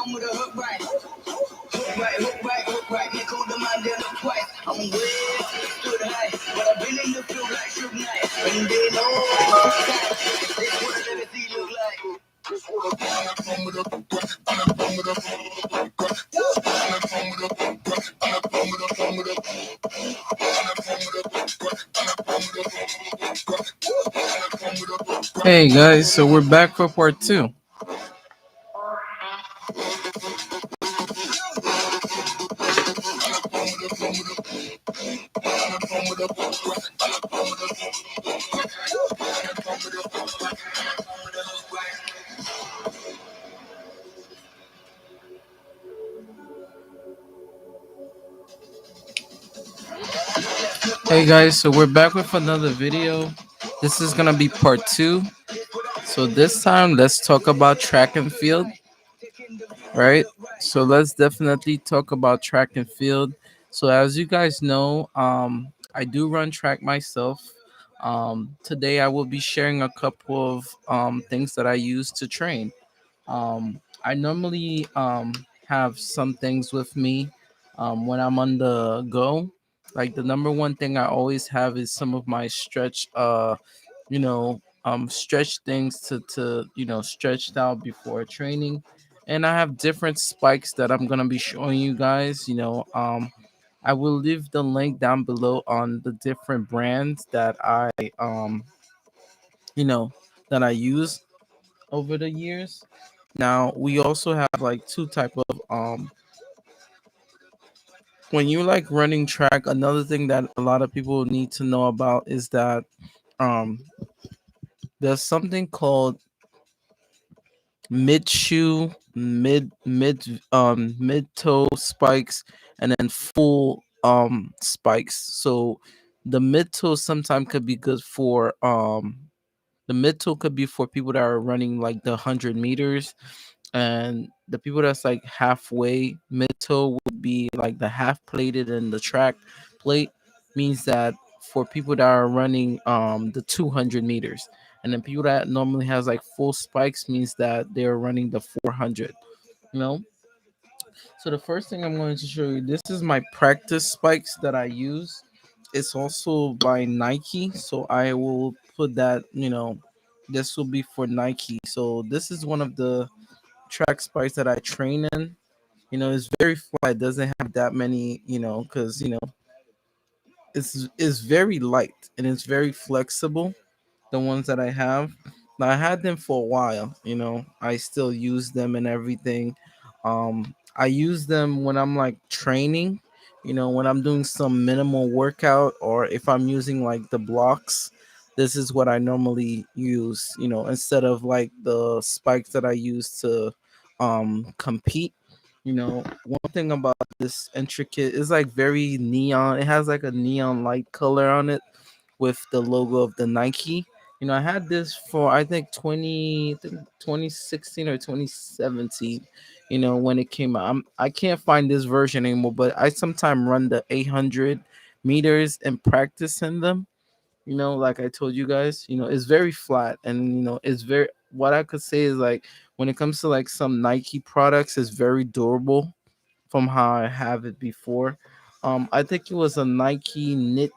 come with a hook right. Hook right, hook right, hook right. Here cool the mind, they look twice. I'm way stood high, but I've been in the field like Suge Knight. And they know this what a legacy look like. Hey guys, so we're back for part two. Hey guys, so we're back with another video. This is gonna be part two. So this time, let's talk about track and field, right? So let's definitely talk about track and field. So as you guys know, I do run track myself. Today I will be sharing a couple of things that I use to train. I normally have some things with me when I'm on the go. Like the number one thing I always have is some of my stretch, stretch things to stretched out before training. And I have different spikes that I'm gonna be showing you guys. I will leave the link down below on the different brands that you know, that I use over the years. Now we also have like two type of when you like running track, another thing that a lot of people need to know about is that um there's something called mid shoe, mid toe spikes, and then full spikes. So the mid toe sometimes could be good for the mid toe could be for people that are running like the 100 meters, and the people that's like halfway mid toe would be like the half plated, and the track plate means that for people that are running the 200 meters, and then people that normally has like full spikes means that they're running the 400, you know. So the first thing I'm going to show you, this is my practice spikes that I use. It's also by Nike, so I will put that, this will be for Nike. So this is one of the track spikes that I train in. It's very flat. It doesn't have that many, because it's very light and it's very flexible. The ones that I have. Now I had them for a while, I still use them and everything. I use them when I'm like training, when I'm doing some minimal workout, or if I'm using like the blocks. This is what I normally use, instead of like the spikes that I use to compete. One thing about this intricate is like very neon. It has like a neon light color on it with the logo of the Nike. I had this for I think 2016 or 2017. When it came out, I can't find this version anymore, but I sometimes run the 800 meters and practice in them. Like I told you guys, it's very flat, and it's very, what I could say is like when it comes to like some Nike products, it's very durable from how I have it before. I think it was a Nike knit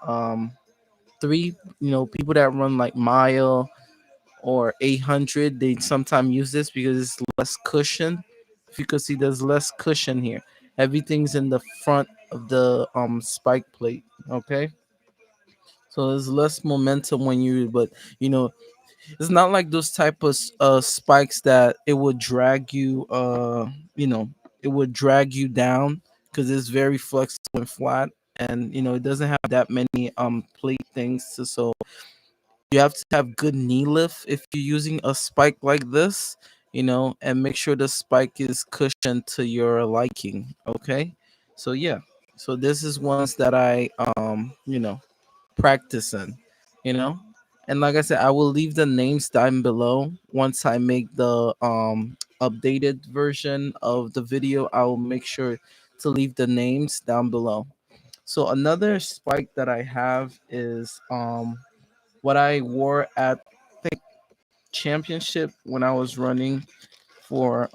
um three, people that run like mile or 800, they sometimes use this because it's less cushion. If you could see, there's less cushion here. Everything's in the front of the spike plate. Okay, so there's less momentum when you, but you know it's not like those type of spikes that it would drag you, you know it would drag you down, because it's very flexible and flat, and it doesn't have that many plate things to, so you have to have good knee lift if you're using a spike like this, and make sure the spike is cushioned to your liking. Okay, so yeah, so this is ones that I practice in, you know and like I said, I will leave the names down below. Once I make the updated version of the video, I will make sure to leave the names down below. So another spike that I have is what I wore at, I think, championship when I was running for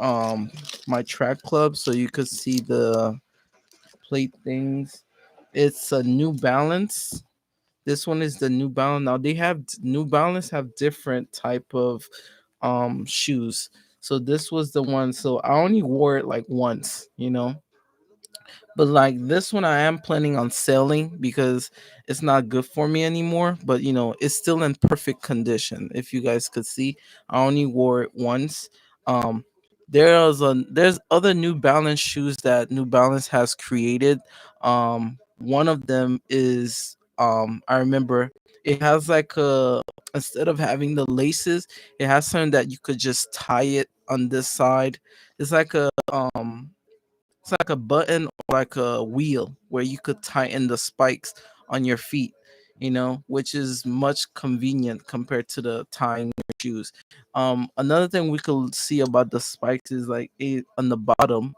my track club, so you could see the plate things. It's a New Balance. This one is the New Balance. Now they have New Balance have different type of shoes. So this was the one. So I only wore it like once, but like this one, I am planning on selling because it's not good for me anymore. But it's still in perfect condition. If you guys could see, I only wore it once. Um, there's other New Balance shoes that New Balance has created. One of them is I remember it has like a instead of having the laces, it has something that you could just tie it on this side. It's like it's like a button or like a wheel where you could tighten the spikes on your feet, which is much convenient compared to the tying your shoes. Another thing we could see about the spikes is like on the bottom,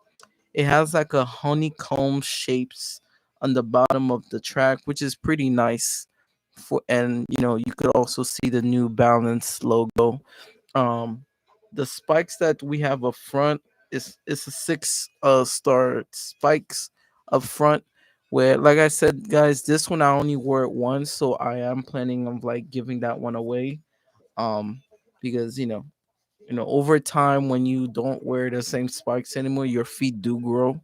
it has like a honeycomb shapes on the bottom of the track, which is pretty nice. And you could also see the New Balance logo. um the spikes that we have up front is a six star spikes up front, where like I said, guys, this one I only wore it once, so I am planning of like giving that one away. um because over time, when you don't wear the same spikes anymore, your feet do grow.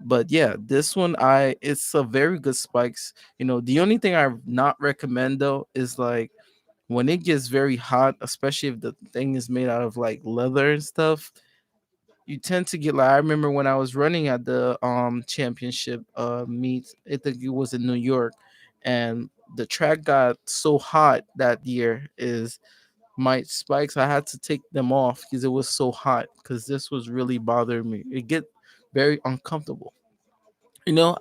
But yeah, this one, I it's a very good spikes. The only thing I not recommend though is like when it gets very hot, especially if the thing is made out of like leather and stuff, you tend to get like I remember when I was running at the championship meet, I think it was in New York, and the track got so hot that year is my spikes, I had to take them off because it was so hot, because this was really bothering me. It get very uncomfortable.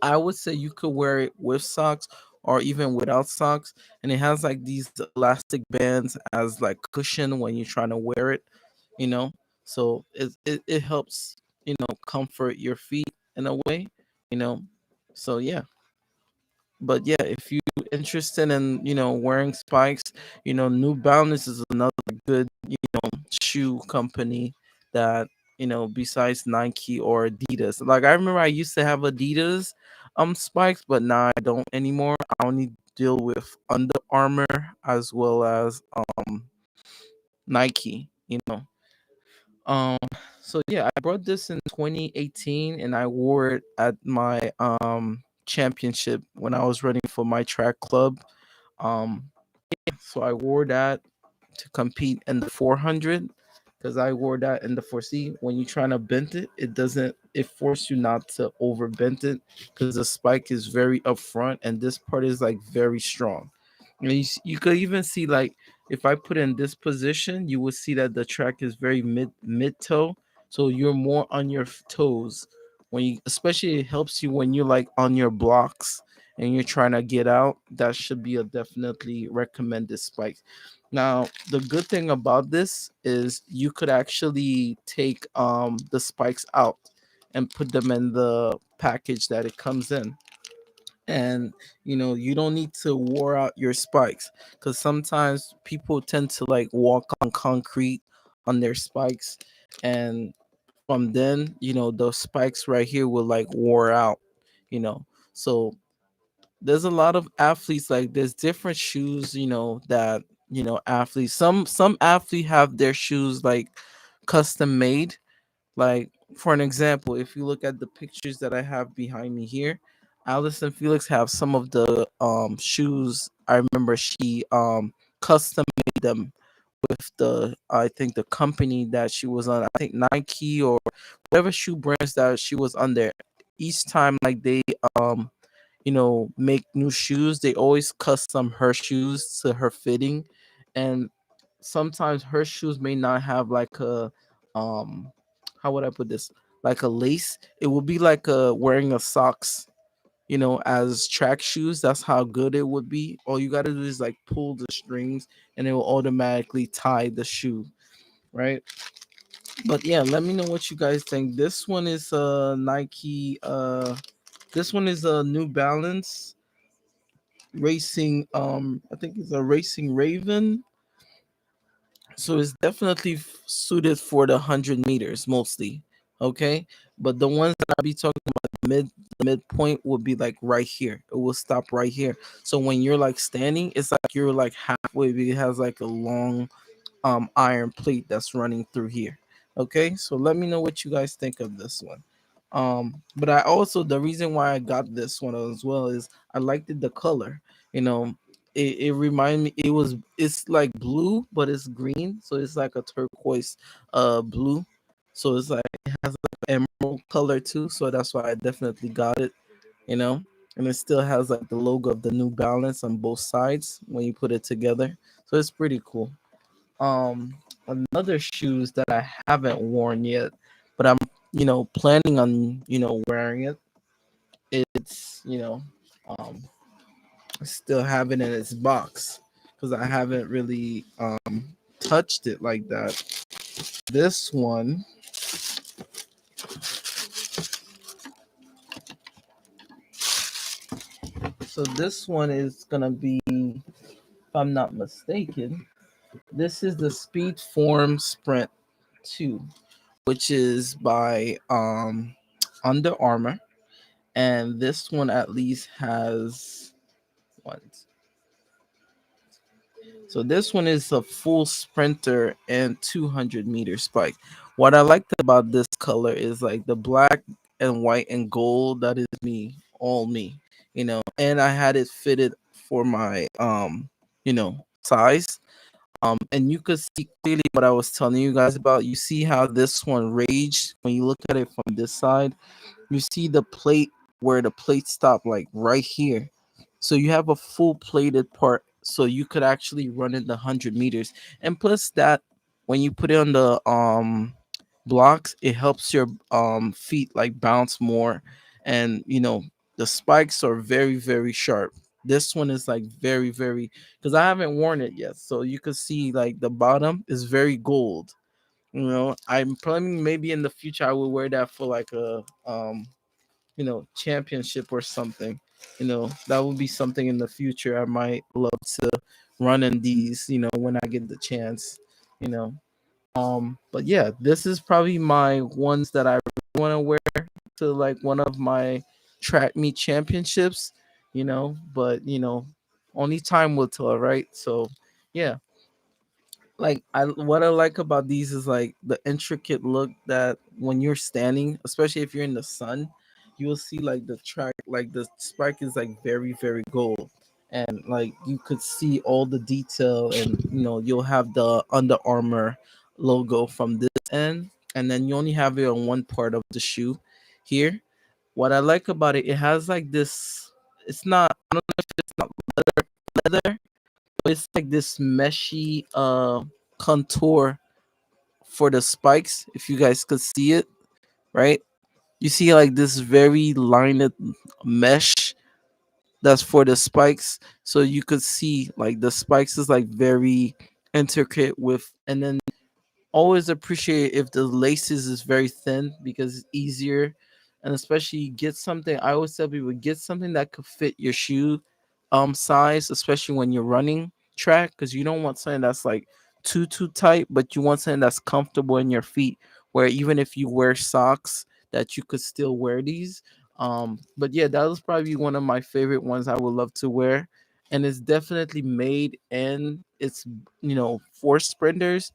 I would say you could wear it with socks or even without socks, and it has like these elastic bands as like cushion when you're trying to wear it, you know. So it helps, comfort your feet in a way, you know. So yeah, but yeah, if you interested in wearing spikes, New Balance is another good shoe company that besides Nike or Adidas. Like I remember I used to have Adidas spikes, but now I don't anymore. I only deal with Under Armour as well as Nike. Um so yeah, I brought this in 2018 and I wore it at my championship when I was running for my track club. um so I wore that to compete in the 400, because I wore that in the 4C. When you're trying to bend it, it doesn't, it forces you not to over bend it, because the spike is very upfront and this part is like very strong. And you could even see like if I put in this position, you will see that the track is very mid toe, so you're more on your toes when you, especially it helps you when you're like on your blocks and you're trying to get out. That should be a definitely recommended spike. Now, the good thing about this is you could actually take the spikes out and put them in the package that it comes in. And you don't need to wear out your spikes, because sometimes people tend to like walk on concrete on their spikes, and from then those spikes right here will like wore out. you know so there's a lot of athletes, like there's different shoes that athletes, some athletes have their shoes like custom made. Like for an example, if you look at the pictures that I have behind me here, Allison Felix have some of the shoes. I remember she custom made them with the, I think, the company that she was on, I think Nike or whatever shoe brands that she was under. Each time like they um make new shoes, they always custom her shoes to her fitting. And sometimes her shoes may not have like a um how would I put this, like a lace. It will be like wearing a socks, as track shoes. That's how good it would be. All you got to do is like pull the strings and it will automatically tie the shoe, right? But yeah, let me know what you guys think. This one is Nike, this one is a New Balance racing, I think it's a Racing Raven. So it's definitely suited for the 100 meters mostly. Okay, but the ones that I'll be talking about, the midpoint will be like right here. It will stop right here. So when you're like standing, it's like you're like halfway. It has like a long iron plate that's running through here. Okay, so let me know what you guys think of this one. But I also, the reason why I got this one as well is I liked the color. You know, it reminded me, it's like blue but it's green, so it's like a turquoise blue. So it's like it has like emerald color too, so that's why I definitely got it, you know. And it still has like the logo of the New Balance on both sides when you put it together. So it's pretty cool. um Another shoes that I haven't worn yet, but I'm, planning on, wearing it. It's, um still have it in its box because I haven't really touched it like that. This one, so this one is gonna be, if I'm not mistaken, this is the Speed Form Sprint 2, which is by Under Armour. And this one at least has one. So this one is a full sprinter and 200-meter spike. What I liked about this color is like the black and white and gold. That is me, all me, And I had it fitted for my size. And you could see clearly what I was telling you guys about. You see how this one raged when you look at it from this side. You see the plate where the plate stopped, like right here. So you have a full plated part, so you could actually run in the 100 meters. And plus that, when you put it on the blocks, it helps your feet like bounce more. And the spikes are very, very sharp. This one is like very, very, because I haven't worn it yet, so you could see like the bottom is very gold. I'm planning maybe in the future I will wear that for like a championship or something. That would be something in the future I might love to run in these, when I get the chance. you know but yeah, this is probably my ones that I want to wear to like one of my track meet championships. But only time will tell, right? So yeah, like I what I like about these is like the intricate look that when you're standing, especially if you're in the sun, you will see like the track, like the spike is like very, very gold. And like you could see all the detail, and you'll have the Under Armour logo from this end, and then you only have it on one part of the shoe here. What I like about it, it has like this, it's not, I don't know if it's not leather, it's like this meshy contour for the spikes. If you guys could see it, right? You see like this very lined mesh that's for the spikes. So you could see like the spikes is like very intricate with, and then always appreciate if the laces is very thin because it's easier. And especially get something, I always tell people, get something that could fit your shoe size, especially when you're running track, because you don't want something that's like too tight, but you want something that's comfortable in your feet, where even if you wear socks, that you could still wear these. But yeah, that was probably one of my favorite ones I would love to wear. And it's definitely made, and it's for sprinters.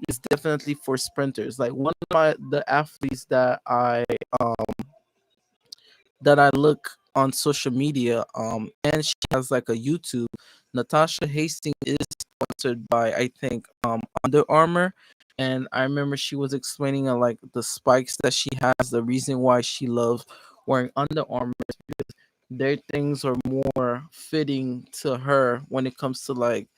It's definitely for sprinters. Like one of the athletes um that I look on social media, and she has like a YouTube. Natasha Hastings is sponsored by, I think, Under Armour. And I remember she was explaining like the spikes that she has. The reason why she loves wearing Under Armour is because their things are more fitting to her when it comes to like,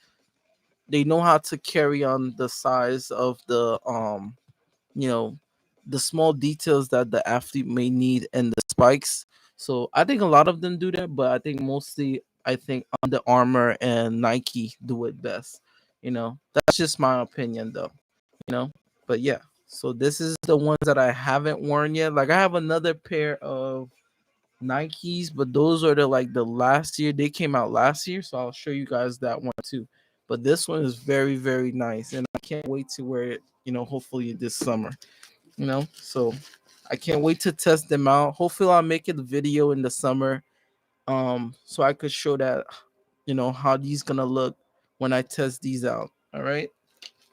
they know how to carry on the size of you know the small details that the athlete may need and the spikes. So I think a lot of them do that, but I think mostly, I think Under Armour and Nike do it best. That's just my opinion though. you know but yeah, so this is the ones that I haven't worn yet. Like I have another pair of Nikes, but those are the last year, they came out last year, so I'll show you guys that one too. But this one is very, very nice, and I can't wait to wear it, hopefully this summer. So I can't wait to test them out. Hopefully I'll make a video in the summer, so I could show that, how these gonna look when I test these out. All right.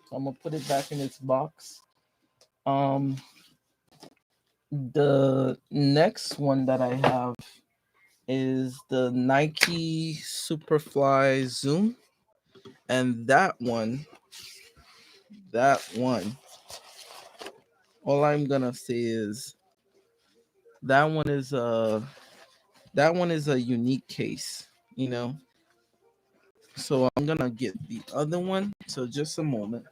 So I'm gonna put it back in its box. Um, the next one that I have is the Nike Superfly Zoom, and that one, all I'm gonna say is that one is a that one is a unique case, you know. So I'm gonna get the other one. So just a moment.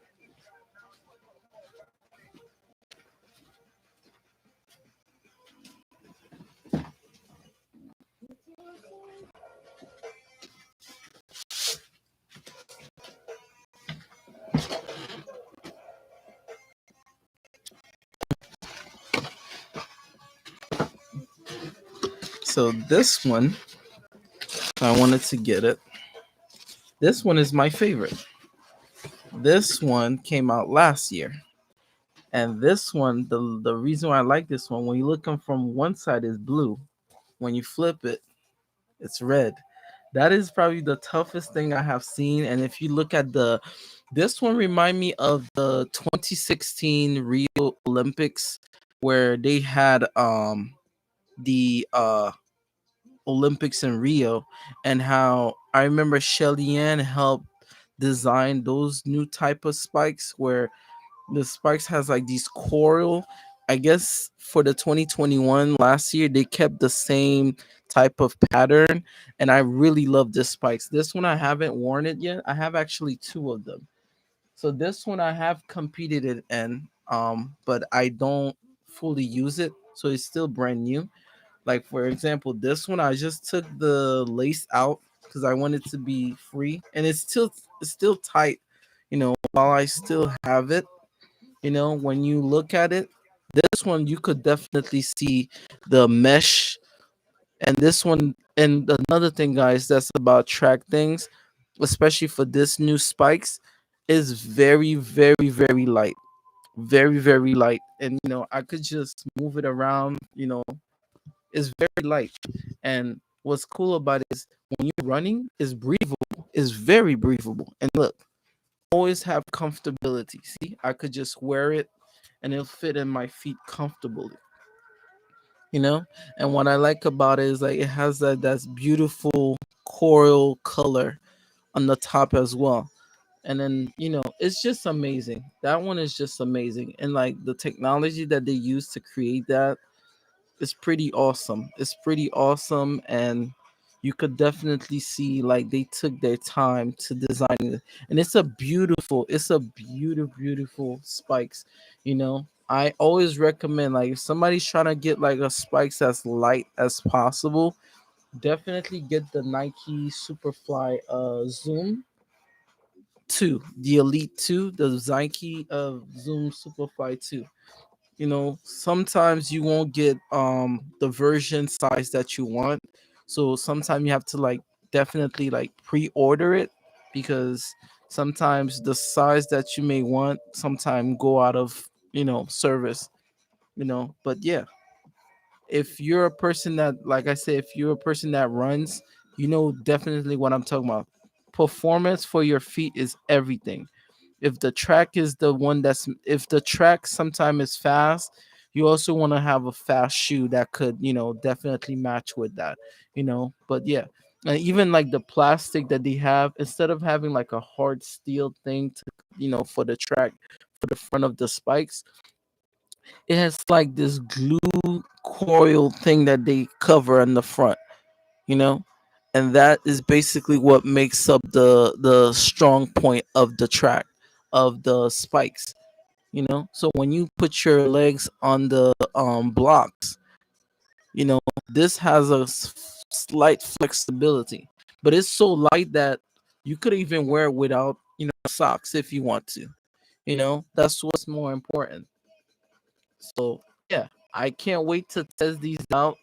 So this one, I wanted to get it. This one is my favorite. This one came out last year. And this one, the reason why I like this one, when you look them from one side is blue. When you flip it, it's red. That is probably the toughest thing I have seen. And if you look at this one remind me of the 2016 Rio Olympics, where they had the Olympics in Rio, and how I remember Shelly Ann helped design those new type of spikes, where the spikes has like these coral. I guess for the 2021 last year they kept the same type of pattern, and I really love this spikes. This one I haven't worn it yet. I have actually two of them. So this one I have competed it in, but I don't fully use it, so it's still brand new. Like for example, this one I just took the lace out because I want it to be free, and it's still tight, while I still have it. When you look at it, this one you could definitely see the mesh, and this one, and another thing, guys, that's about track things, especially for this new spikes, is very, very, very light, very, very light, and I could just move it around. It's very light, and what's cool about it is when you're running, is breathable, is very breathable, and look, always have comfortability. See, I could just wear it and it'll fit in my feet comfortably, you know. And what I like about it is like it has that's beautiful coral color on the top as well. And then it's just amazing. That one is just amazing, and like the technology that they use to create that, it's pretty awesome. It's pretty awesome, and you could definitely see like they took their time to design it, and it's a beautiful spikes. I always recommend, like, if somebody's trying to get like a spikes as light as possible, definitely get the Nike Superfly Zoom 2, the Elite 2, the Nike Zoom Superfly 2. Sometimes you won't get the version size that you want, so sometimes you have to like definitely like pre-order it, because sometimes the size that you may want sometime go out of service. But yeah, if you're a person that, like I said, if you're a person that runs, definitely what I'm talking about. Performance for your feet is everything. If the track is the one that's if the track sometime is fast, you also want to have a fast shoe that could definitely match with that. But yeah, and even like the plastic that they have, instead of having like a hard steel thing to for the track, for the front of the spikes, it has like this glue coil thing that they cover in the front, you know and that is basically what makes up the strong point of the track, of the spikes. So when you put your legs on the blocks, you know this has a slight flexibility, but it's so light that you could even wear it without socks if you want to. That's what's more important. So yeah, I can't wait to test these out.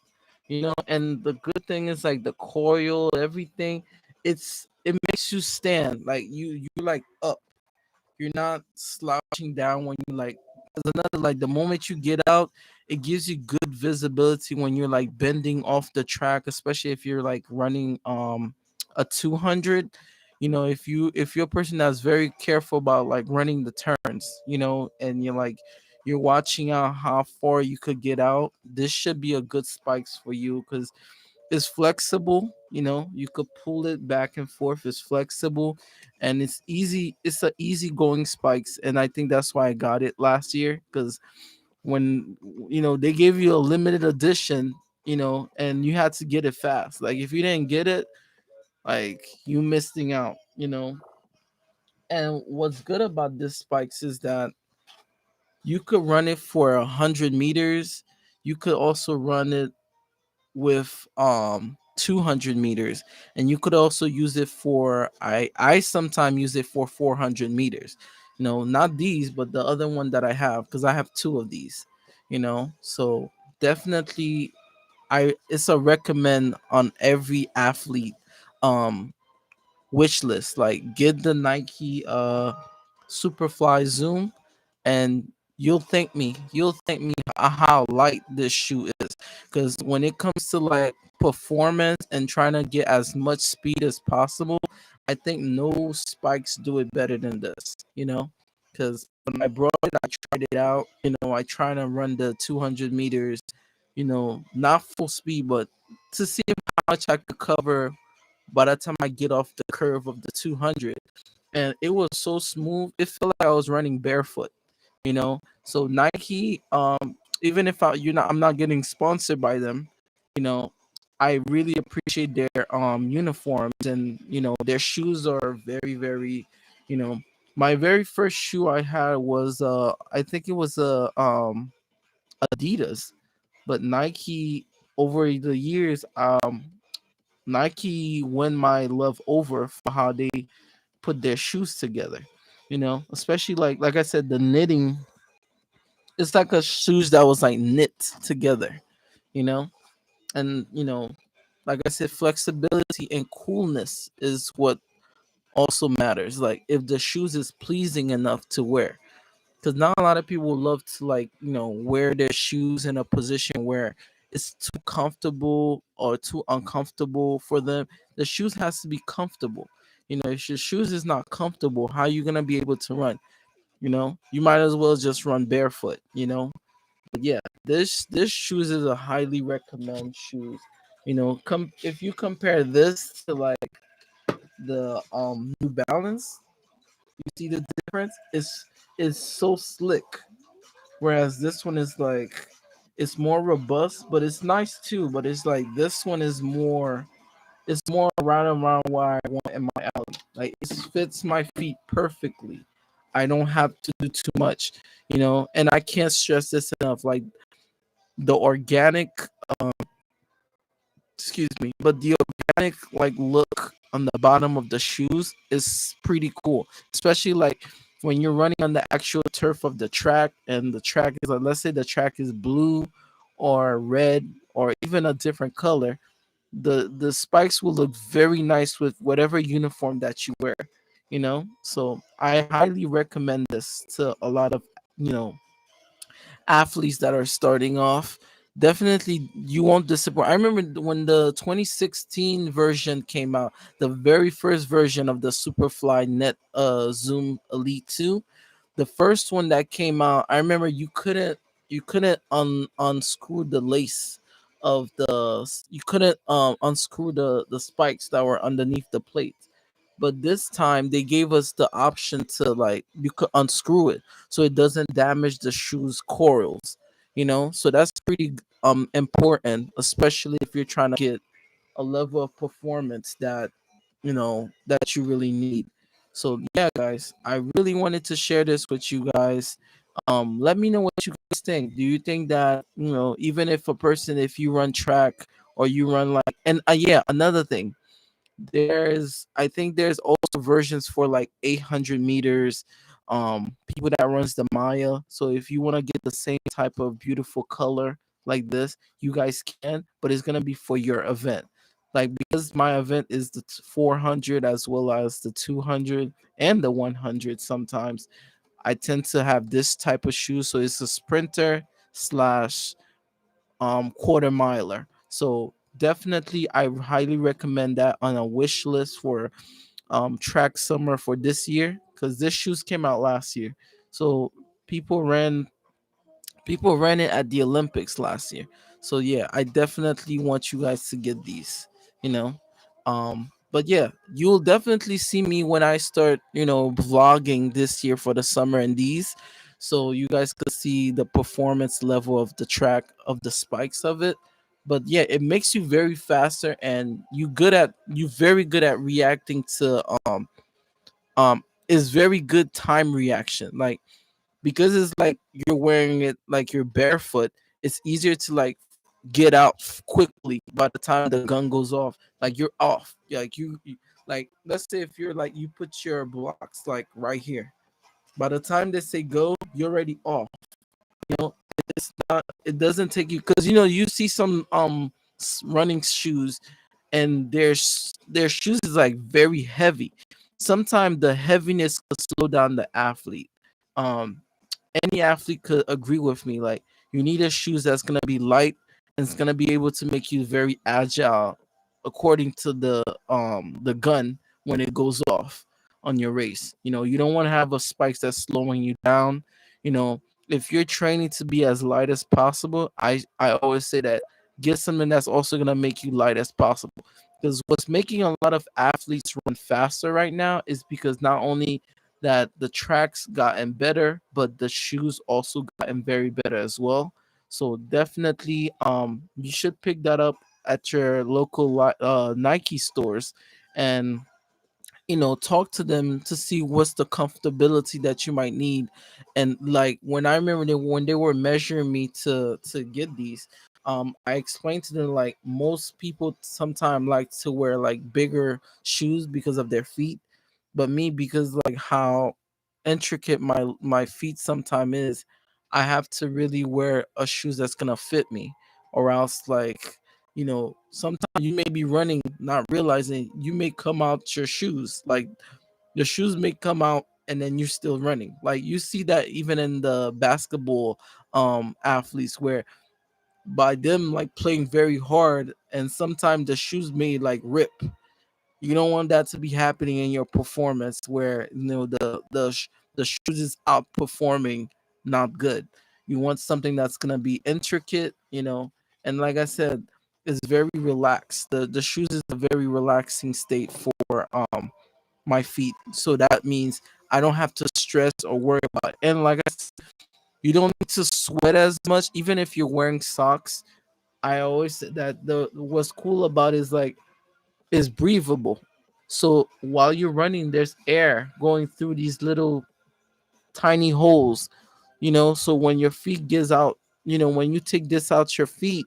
And the good thing is like the coil, everything. It makes you stand like you like up. you're not slouching down when you like. There's another, like, the moment you get out, it gives you good visibility when you're like bending off the track, especially if you're like running a 200. If you're a person that's very careful about like running the turns, and you're watching out how far you could get out, this should be a good spikes for you because it's flexible. You could pull it back and forth. It's flexible, and it's easy. It's a easy going spikes, and I think that's why I got it last year because when they gave you a limited edition, and you had to get it fast. Like if you didn't get it, like you missing out. And what's good about this spikes is that you could run it for 100 meters. You could also run it with 200 meters, and you could also use it for I sometimes use it for 400 meters. Not these, but the other one that I have, because I have two of these. So definitely, I it's a recommend on every athlete um wish list. Like, get the Nike Superfly Zoom, and you'll thank me how light this shoe is. Because when it comes to like performance and trying to get as much speed as possible, I think no spikes do it better than this. Because when I brought it, I tried it out. I try to run the 200 meters, not full speed, but to see how much I could cover by the time I get off the curve of the 200. And it was so smooth. It felt like I was running barefoot. So Nike, even if I'm not getting sponsored by them, you know, I really appreciate their uniforms, and their shoes are very, very, you know, my very first shoe I had was I think it was a Adidas, but Nike, over the years, Nike won my love over for how they put their shoes together. Especially like I said, the knitting. It's like a shoes that was like knit together. You know, and like I said, flexibility and coolness is what also matters. Like if the shoes is pleasing enough to wear, because not a lot of people love to like wear their shoes in a position where it's too comfortable or too uncomfortable for them. The shoes has to be comfortable. If your shoes is not comfortable, how you gonna be able to run? You might as well just run barefoot. But yeah, this shoes is a highly recommend shoes. Come if you compare this to like the New Balance, you see the difference. It's so slick, whereas this one is like it's more robust, but it's nice too. But it's like this one is more. It's more right around what I want in my alley. Like it fits my feet perfectly. I don't have to do too much, and I can't stress this enough. Like the organic, excuse me, but the organic like look on the bottom of the shoes is pretty cool, especially like when you're running on the actual turf of the track, and the track is like, let's say the track is blue or red or even a different color. The spikes will look very nice with whatever uniform that you wear. So I highly recommend this to a lot of you know athletes that are starting off. Definitely, you won't disappoint. I remember when the 2016 version came out, the very first version of the Superfly Net Zoom Elite 2. The first one that came out, I remember you couldn't unscrew the lace of you couldn't unscrew the spikes that were underneath the plate. But this time they gave us the option to like you could unscrew it so it doesn't damage the shoes corals. So that's pretty important, especially if you're trying to get a level of performance that you really need. So yeah, guys, I really wanted to share this with you guys. Let me know what you guys think. Do you think that even if a person, if you run track or you run like, and yeah, another thing, I think there's also versions for like 800 meters, people that runs the Maya. So if you want to get the same type of beautiful color like this, you guys can, but it's gonna be for your event. Like because my event is the 400 as well as the 200 and the 100 sometimes, I tend to have this type of shoe. So it's a sprinter slash quarter miler. So definitely I highly recommend that on a wish list for track summer for this year, because this shoes came out last year. So people ran people ran it at the Olympics last year. So yeah, I definitely want you guys to get these, you know. But yeah, you'll definitely see me when I start, vlogging this year for the summer and these. So you guys could see the performance level of the track of the spikes of it. But yeah, it makes you very faster, and you very good at reacting to is very good time reaction. Like because it's like you're wearing it like you're barefoot, it's easier to like get out quickly by the time the gun goes off. Like you're off. Like like let's say if you're like you put your blocks like right here. By the time they say go, you're already off. You know, it doesn't take you because you see some running shoes and their shoes is like very heavy. Sometimes the heaviness could slow down the athlete. Um, any athlete could agree with me. Like you need a shoes that's gonna be light and it's gonna be able to make you very agile, according to the gun when it goes off on your race. You don't want to have a spikes that's slowing you down. If you're training to be as light as possible, I always say that get something that's also gonna make you light as possible. Because what's making a lot of athletes run faster right now is because not only that the tracks gotten better, but the shoes also gotten very better as well. So definitely, you should pick that up at your local Nike stores, and talk to them to see what's the comfortability that you might need. And like when I remember when they were measuring me to get these, I explained to them like most people sometimes like to wear like bigger shoes because of their feet, but me, because like how intricate my feet sometimes is, I have to really wear a shoes that's gonna fit me, or else like sometimes you may be running not realizing you may come out your shoes, like your shoes may come out and then you're still running. Like you see that even in the basketball athletes, where by them like playing very hard and sometimes the shoes may like rip. You don't want that to be happening in your performance, where the shoes is outperforming not good. You want something that's gonna be intricate, and like I said, it's very relaxed. The shoes is a very relaxing state for my feet. So that means I don't have to stress or worry about it. And like I said, you don't need to sweat as much, even if you're wearing socks. I always said that the what's cool about it is like is breathable. So while you're running, there's air going through these little tiny holes, so when your feet gets out, when you take this out your feet,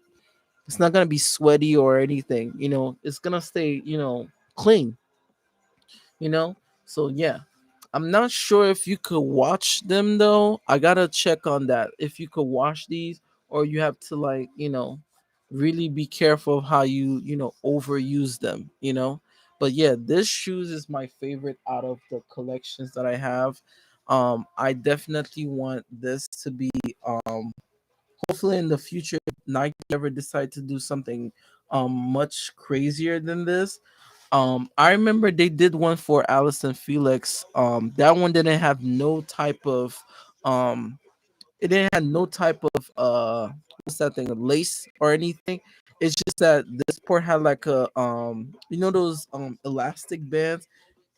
it's not gonna be sweaty or anything, it's gonna stay, clean, you know so yeah, I'm not sure if you could watch them though. I gotta check on that, if you could watch these, or you have to like really be careful of how you overuse them. But yeah, this shoes is my favorite out of the collections that I have. I definitely want this to be, um hopefully in the future, Nike ever decide to do something much crazier than this. I remember they did one for Allison Felix. That one didn't have no type of um it didn't have no type of what's that thing, lace or anything. It's just that this part had like a those elastic bands.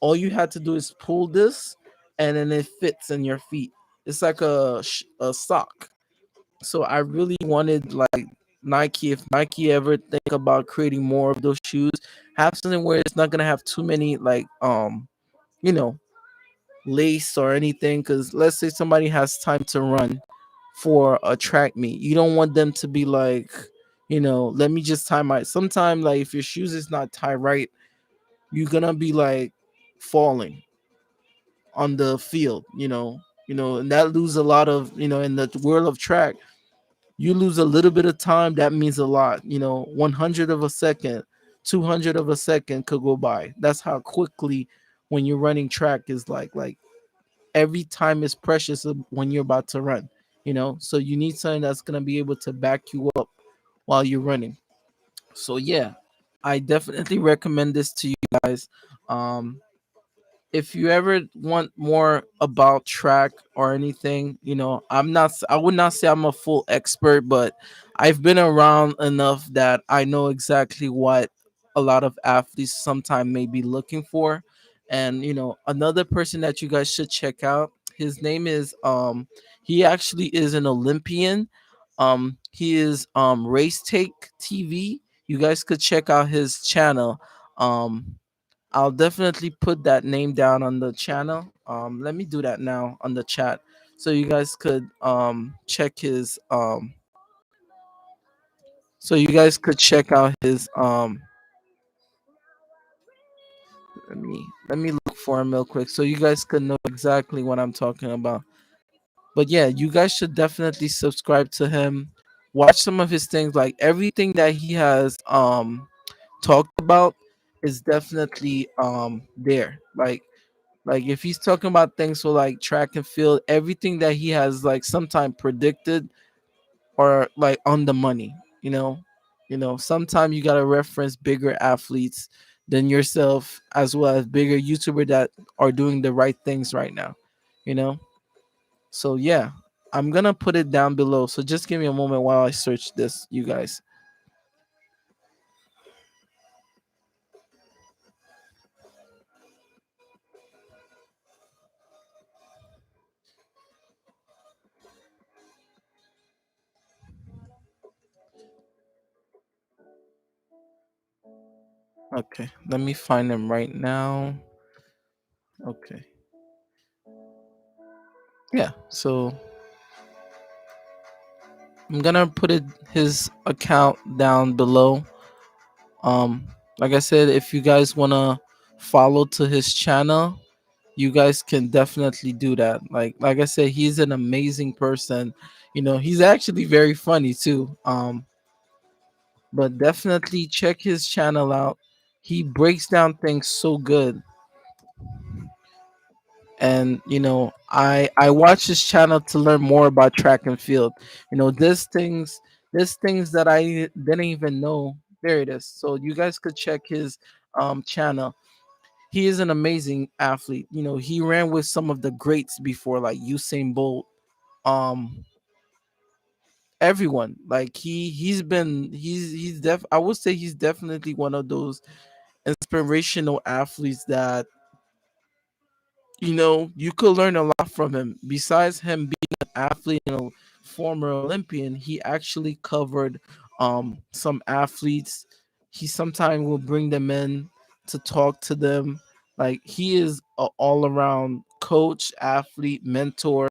All you had to do is pull this, and then it fits in your feet. It's like a sock. So I really wanted like Nike, if Nike ever think about creating more of those shoes, have something where it's not gonna have too many like you know lace or anything. Because let's say somebody has time to run for a track meet, you don't want them to be like, let me just tie my. Sometime like if your shoes is not tied right, you're gonna be like falling on the field. And that lose a lot of in the world of track. You lose a little bit of time, that means a lot. 100 of a second, 200 of a second could go by. That's how quickly when you're running track is like every time is precious when you're about to run, you know? So you need something that's going to be able to back you up while you're running. So yeah, I definitely recommend this to you guys. Um if you ever want more about track or anything, I would not say I'm a full expert, but I've been around enough that I know exactly what a lot of athletes sometimes may be looking for. And another person that you guys should check out, his name is he actually is an Olympian. He is Race Take TV. You guys could check out his channel. I'll definitely put that name down on the channel. Let me do that now on the chat, so you guys could check his so you guys could check out his let me look for him real quick, so you guys could know exactly what I'm talking about. But yeah, you guys should definitely subscribe to him. Watch some of his things. Like everything that he has talked about is definitely there. Like if he's talking about things for like track and field, everything that he has like sometime predicted or like on the money, you know. Sometimes you gotta reference bigger athletes than yourself, as well as bigger YouTuber that are doing the right things right now, you know. So yeah, I'm gonna put it down below. So just give me a moment while I search this, you guys. Okay, let me find him right now. Okay. Yeah, so I'm gonna put his account down below. Um, like I said, if you guys wanna follow to his channel, you guys can definitely do that. Like I said, he's an amazing person. He's actually very funny too. But definitely check his channel out. He breaks down things so good. And I watch his channel to learn more about track and field. There's things that I didn't even know. There it is. So you guys could check his channel. He is an amazing athlete. He ran with some of the greats before, like Usain Bolt. um Everyone, like he's I would say he's definitely one of those inspirational athletes that you could learn a lot from him. Besides him being an athlete and a former Olympian, he actually covered some athletes. He sometimes will bring them in to talk to them. Like he is a all around coach, athlete, mentor.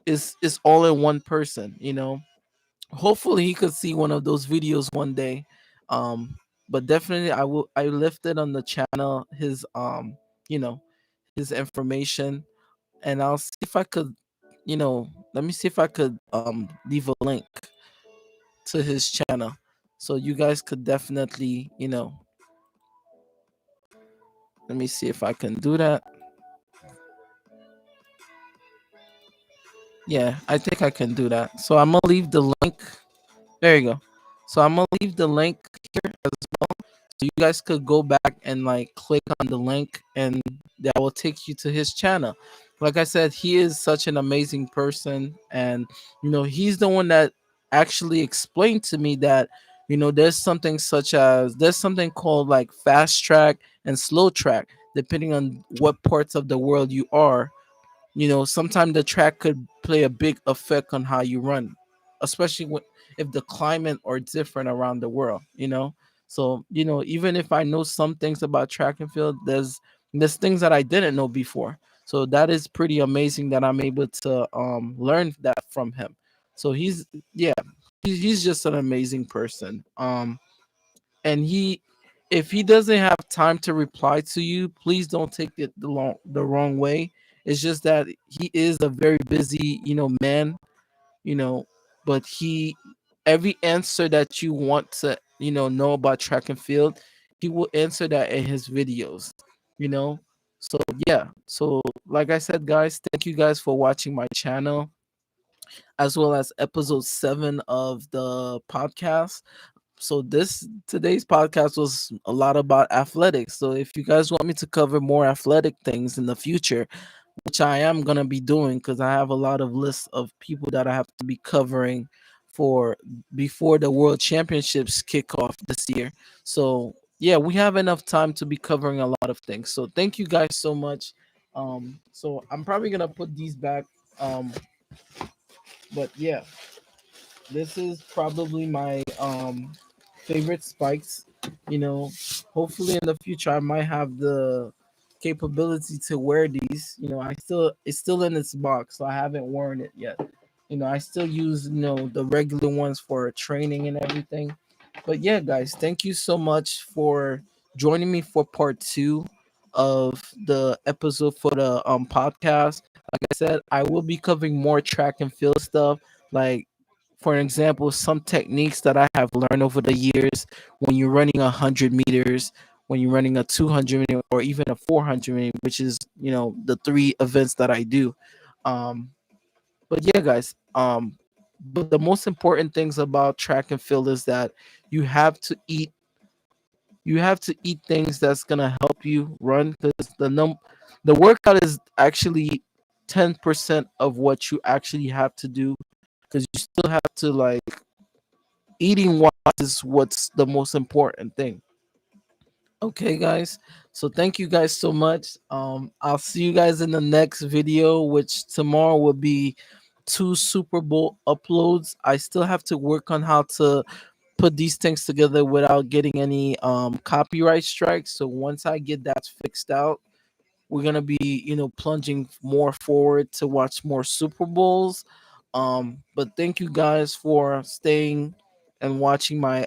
Is all in one person. Hopefully he could see one of those videos one day. But definitely I lifted on the channel you know his information, and I'll see if I could, let me see if I could leave a link to his channel, so you guys could definitely, let me see if I can do that. Yeah, I think I can do that. So I'm gonna leave the link. There you go. So I'm gonna leave the link here as well. So you guys could go back and like click on the link, and that will take you to his channel. Like I said, he is such an amazing person, and he's the one that actually explained to me that there's something called like fast track and slow track, depending on what parts of the world you are. Sometimes the track could play a big effect on how you run, especially if the climate are different around the world. So even if I know some things about track and field, there's things that I didn't know before. So that is pretty amazing that I'm able to learn that from him. So yeah, he's just an amazing person. And if he doesn't have time to reply to you, please don't take it the wrong way. It's just that he is a very busy man. you know but he every answer that you want to know about track and field, he will answer that in his videos, you know. So yeah, so like I said, guys, thank you guys for watching my channel as well as episode 7 of the podcast. So this today's podcast was a lot about athletics. So if you guys want me to cover more athletic things in the future, which I am gonna be doing because I have a lot of lists of people that I have to be covering for before the World Championships kick off this year. So yeah, we have enough time to be covering a lot of things. So thank you guys so much. So I'm probably gonna put these back. Um, but yeah, this is probably my favorite spikes. You know, hopefully in the future I might have the capability to wear these. You know, I still it's still in its box, so I haven't worn it yet. You know, I still use the regular ones for training and everything. But yeah, guys, thank you so much for joining me for part 2 of the episode for the podcast. Like I said, I will be covering more track and field stuff, like for an example, some techniques that I have learned over the years when you're running 100 meters, when you're running a 200 meter, or even a 400 meter, which is the three events that I do. Um, but yeah, guys. But the most important things about track and field is that you have to eat. You have to eat things that's gonna help you run because the workout is actually 10% of what you actually have to do because you still have to eating wise is what's the most important thing. Okay, guys. So thank you guys so much. I'll see you guys in the next video, which tomorrow will be 2 Super Bowl uploads. I still have to work on how to put these things together without getting any copyright strikes. So once I get that fixed out, we're gonna be plunging more forward to watch more Super Bowls. But thank you guys for staying and watching my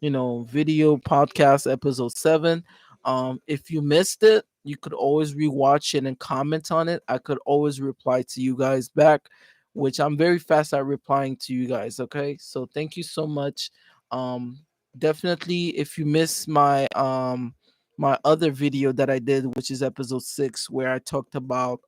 video podcast episode 7. If you missed it, you could always rewatch it and comment on it. I could always reply to you guys back, which I'm very fast at replying to you guys. Okay, so thank you so much. um Definitely, if you miss my other video that I did, which is episode 6, where I talked about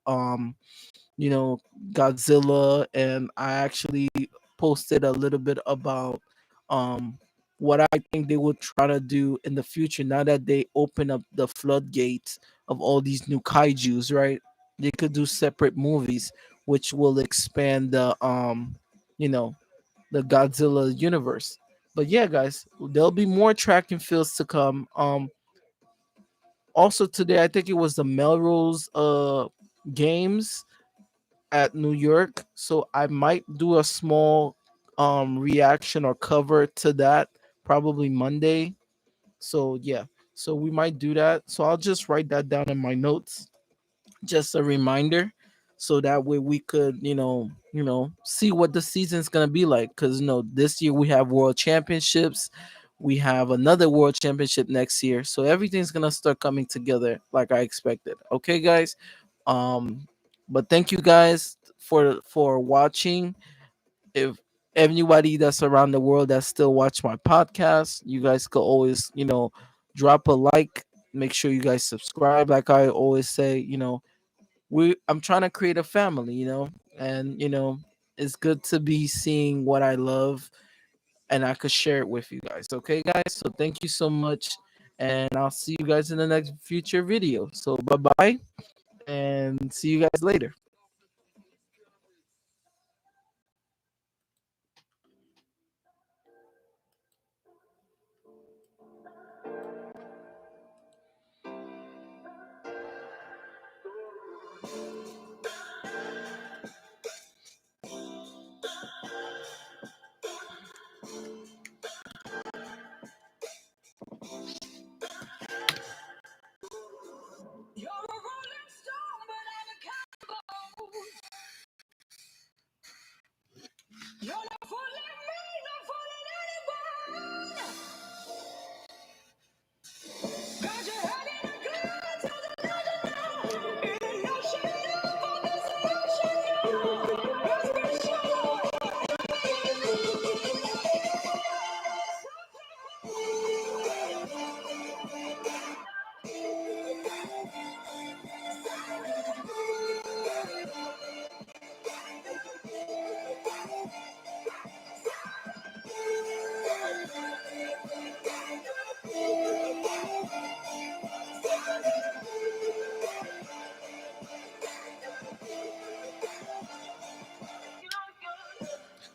you know Godzilla, and I actually posted a little bit about um what I think they will try to do in the future now that they open up the floodgates of all these new kaiju's, right? They could do separate movies which will expand you know the Godzilla universe. But yeah, guys, there'll be more track and fields to come. Also today, I think it was the Melrose games at New York. So I might do a small reaction or cover to that probably Monday. So yeah. So we might do that. So I'll just write that down in my notes, just a reminder, so that way we could see what the season's gonna be like, because this year we have world championships, we have another world championship next year, so everything's gonna start coming together like I expected. Okay, guys. Um but thank you guys for watching. If anybody that's around the world that still watch my podcast, you guys could always drop a like. Make sure you guys subscribe, like I always say. I'm trying to create a family, and it's good to be seeing what I love and I could share it with you guys. Okay, guys. So thank you so much, and I'll see you guys in the next future video. So bye bye, and see you guys later.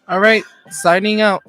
All right, signing out.